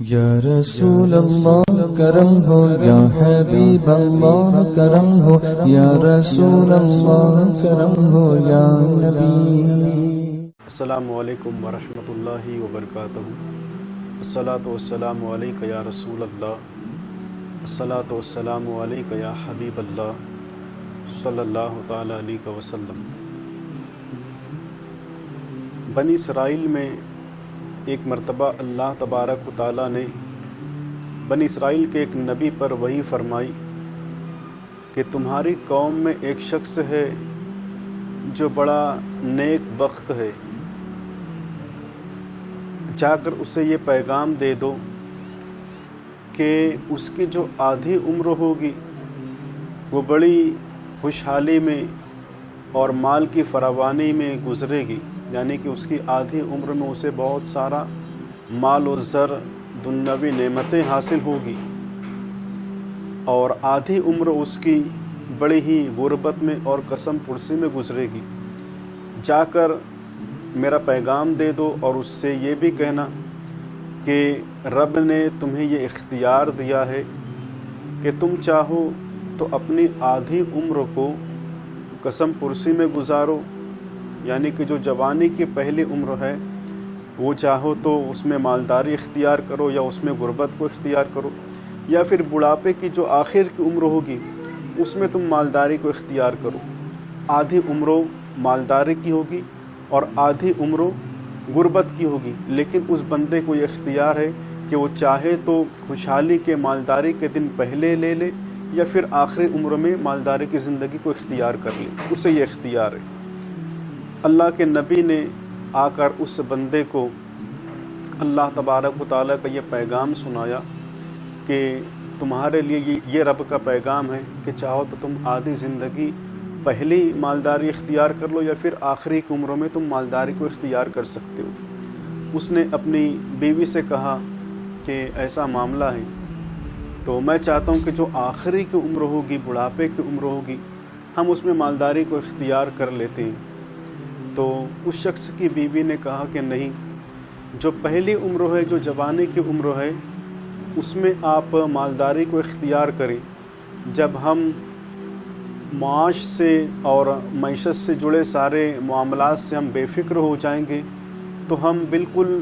یا رسول اللہ کرم ہو، یا حبیب اللہ کرم ہو، یا رسول اللہ کرم ہو، یا نبی۔ السلام علیکم ورحمۃ اللہ وبرکاتہ۔ الصلاۃ والسلام علیک یا رسول اللہ، الصلاۃ والسلام علیک یا حبیب اللہ صلی اللہ تعالی علیہ وسلم۔ بنی اسرائیل میں ایک مرتبہ اللہ تبارک و تعالیٰ نے بنی اسرائیل کے ایک نبی پر وحی فرمائی کہ تمہاری قوم میں ایک شخص ہے جو بڑا نیک بخت ہے، جا کر اسے یہ پیغام دے دو کہ اس کی جو آدھی عمر ہوگی وہ بڑی خوشحالی میں اور مال کی فراوانی میں گزرے گی، یعنی کہ اس کی آدھی عمر میں اسے بہت سارا مال و زر دنیاوی نعمتیں حاصل ہوگی، اور آدھی عمر اس کی بڑی ہی غربت میں اور قسم پرسی میں گزرے گی۔ جا کر میرا پیغام دے دو اور اس سے یہ بھی کہنا کہ رب نے تمہیں یہ اختیار دیا ہے کہ تم چاہو تو اپنی آدھی عمر کو قسم پرسی میں گزارو، یعنی کہ جو جوانی کی پہلی عمر ہے وہ چاہو تو اس میں مالداری اختیار کرو یا اس میں غربت کو اختیار کرو، یا پھر بڑھاپے کی جو آخر کی عمر ہوگی اس میں تم مالداری کو اختیار کرو۔ آدھی عمر مالداری کی ہوگی اور آدھی عمر غربت کی ہوگی، لیکن اس بندے کو یہ اختیار ہے کہ وہ چاہے تو خوشحالی کے مالداری کے دن پہلے لے لے یا پھر آخری عمر میں مالداری کی زندگی کو اختیار کر لے، اسے یہ اختیار ہے۔ اللہ کے نبی نے آ کر اس بندے کو اللہ تبارک و تعالیٰ کا یہ پیغام سنایا کہ تمہارے لیے یہ رب کا پیغام ہے کہ چاہو تو تم آدھی زندگی پہلی مالداری اختیار کر لو یا پھر آخری کی عمروں میں تم مالداری کو اختیار کر سکتے ہو۔ اس نے اپنی بیوی سے کہا کہ ایسا معاملہ ہے تو میں چاہتا ہوں کہ جو آخری کی عمر ہوگی، بڑھاپے کی عمر ہوگی، ہم اس میں مالداری کو اختیار کر لیتے ہیں۔ تو اس شخص کی بیوی نے کہا کہ نہیں، جو پہلی عمر ہے، جو جوانی کی عمر ہے، اس میں آپ مالداری کو اختیار کریں۔ جب ہم معاش سے اور معیشت سے جڑے سارے معاملات سے ہم بے فکر ہو جائیں گے تو ہم بالکل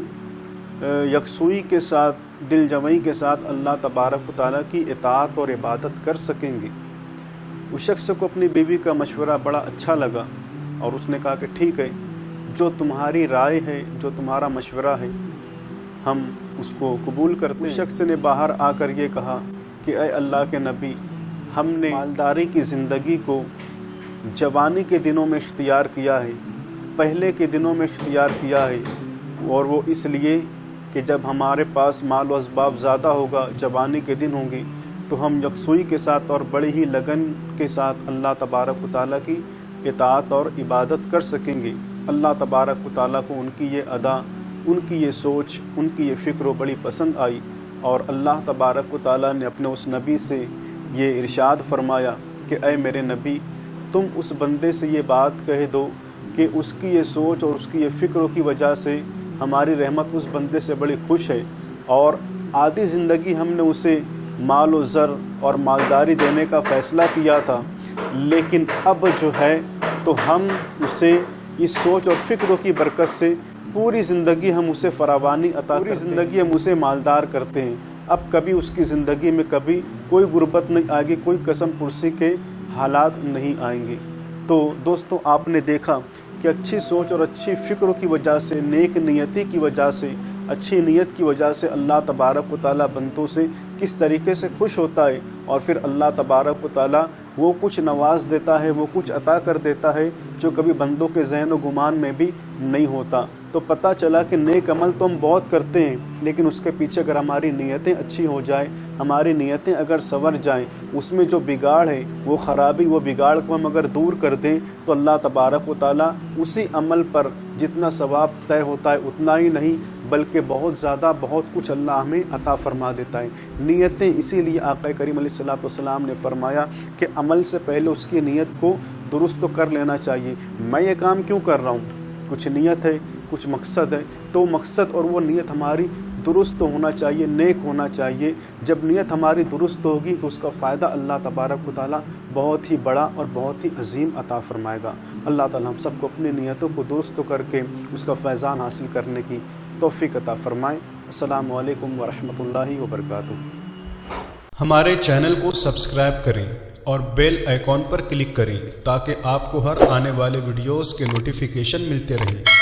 یکسوئی کے ساتھ، دل جمعی کے ساتھ اللہ تبارک و تعالیٰ کی اطاعت اور عبادت کر سکیں گے۔ اس شخص کو اپنی بیوی کا مشورہ بڑا اچھا لگا اور اس نے کہا کہ ٹھیک ہے، جو تمہاری رائے ہے، جو تمہارا مشورہ ہے، ہم اس کو قبول کرتے ہیں۔ اس شخص نے باہر آ کر یہ کہا کہ اے اللہ کے نبی، ہم نے مالداری کی زندگی کو جوانی کے دنوں میں اختیار کیا ہے، پہلے کے دنوں میں اختیار کیا ہے، اور وہ اس لیے کہ جب ہمارے پاس مال و اسباب زیادہ ہوگا، جوانی کے دن ہوں گے، تو ہم یکسوئی کے ساتھ اور بڑی ہی لگن کے ساتھ اللہ تبارک و تعالیٰ کی اطاعت اور عبادت کر سکیں گے۔ اللہ تبارک و تعالیٰ کو ان کی یہ ادا، ان کی یہ سوچ، ان کی یہ فکر و بڑی پسند آئی، اور اللہ تبارک و تعالیٰ نے اپنے اس نبی سے یہ ارشاد فرمایا کہ اے میرے نبی، تم اس بندے سے یہ بات کہہ دو کہ اس کی یہ سوچ اور اس کی یہ فکروں کی وجہ سے ہماری رحمت اس بندے سے بڑی خوش ہے، اور آدھی زندگی ہم نے اسے مال و زر اور مالداری دینے کا فیصلہ کیا تھا، لیکن اب جو ہے تو ہم اسے اس سوچ اور فکروں کی برکت سے پوری زندگی ہم اسے فراوانی عطا کرتے ہیں، پوری زندگی ہم اسے مالدار کرتے ہیں۔ اب کبھی اس کی زندگی میں کبھی کوئی غربت نہیں آئے گی، کوئی قسم پرسی کے حالات نہیں آئیں گے۔ تو دوستو، آپ نے دیکھا کہ اچھی سوچ اور اچھی فکروں کی وجہ سے، نیک نیتی کی وجہ سے، اچھی نیت کی وجہ سے اللہ تبارک و تعالیٰ بندوں سے کس طریقے سے خوش ہوتا ہے، اور پھر اللہ تبارک و تعالیٰ وہ کچھ نواز دیتا ہے، وہ کچھ عطا کر دیتا ہے جو کبھی بندوں کے ذہن و گمان میں بھی نہیں ہوتا۔ تو پتہ چلا کہ نیک عمل تو ہم بہت کرتے ہیں، لیکن اس کے پیچھے اگر ہماری نیتیں اچھی ہو جائیں، ہماری نیتیں اگر سنور جائیں، اس میں جو بگاڑ ہے، وہ خرابی، وہ بگاڑ کو ہم اگر دور کر دیں تو اللہ تبارک و تعالیٰ اسی عمل پر جتنا ثواب طے ہوتا ہے اتنا ہی نہیں بلکہ بہت زیادہ، بہت کچھ اللہ ہمیں عطا فرما دیتا ہے۔ نیتیں، اسی لیے آقا کریم علیہ الصلوۃ والسلام نے فرمایا کہ عمل سے پہلے اس کی نیت کو درست کر لینا چاہیے۔ میں یہ کام کیوں کر رہا ہوں؟ کچھ نیت ہے، کچھ مقصد ہے، تو مقصد اور وہ نیت ہماری درست ہونا چاہیے، نیک ہونا چاہیے۔ جب نیت ہماری درست ہوگی تو اس کا فائدہ اللہ تبارک و تعالیٰ بہت ہی بڑا اور بہت ہی عظیم عطا فرمائے گا۔ اللہ تعالیٰ ہم سب کو اپنی نیتوں کو درست کر کے اس کا فیضان حاصل کرنے کی توفیق عطا فرمائے۔ السلام علیکم ورحمۃ اللہ وبرکاتہ۔ ہمارے چینل کو سبسکرائب کریں اور بیل آئیکن پر کلک کریں تاکہ آپ کو ہر آنے والے ویڈیوز کے نوٹیفیکیشن ملتے رہیں۔